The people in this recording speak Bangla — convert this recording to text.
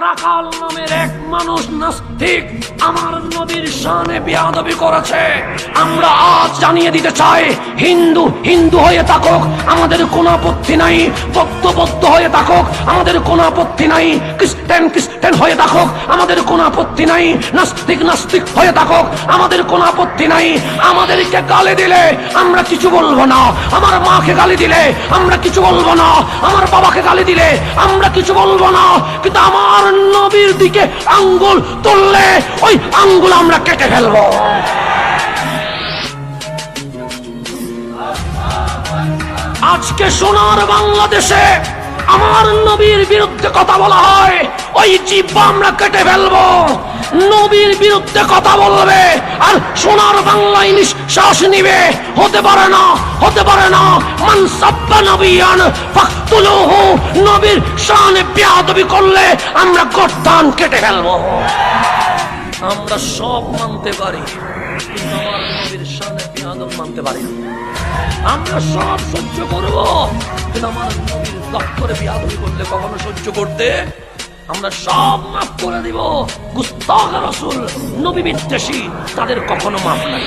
রাখাল নামের এক মানুষ নাস্তিক আমার নবীর শানে বেয়াদবি করেছে। আমরা আজ জানিয়ে দিতে চাই, হিন্দু হিন্দু হয়ে থাকুক আমাদের কোনো আপত্তি নাই, বৌদ্ধ বৌদ্ধ হয়ে থাকুক আমাদের কোনো আপত্তি নাই, খ্রিস্টান খ্রিস্টান হয়ে থাকুক আমাদের কোনো আপত্তি নাই, নাস্তিক নাস্তিক হয়ে থাকুক আমাদের কোনো আপত্তি নাই। আমাদেরকে গালি দিলে আমরা কিছু বলবো না, আমার মাকে গালি দিলে আমরা কিছু বলবো না, আমার বাবাকে গালি দিলে আমরা কিছু বলবো না, কিন্তু আমার নবীর দিকে আঙ্গুল তুললে ওই আঙ্গুল আমরা কেটে ফেলবো। আজকে সোনার বাংলাদেশে আমার নবীর বিরুদ্ধে কথা বলা হয়, ওই জিহ্বা আমরা কেটে ফেলবো। নবীর বিরুদ্ধে কথা বলবে আর সোনার বাংলায় নিঃশ্বাস নিবে, হতে পারে না, হতে পারে না। মান সাব্বা নবিয়ান ফাকতুলুহু, নবীর শানে বেয়াদবি করলে আমরা গর্দান কেটে ফেলবো। আমরা সব মানতে পারি, কিন্তু আমার নবীর শানে বেয়াদব মানতে পারি না। আমরা সব সহ্য করব, কিন্তু আমার নবীর দপ্তরে বেয়াদবি করলে কখনো সহ্য করতে আমরা সব মাফ করে দিব। গুস্তাখ রাসূল, নবী বিদ্বেষী, তাদের কখনো মাফ নাই।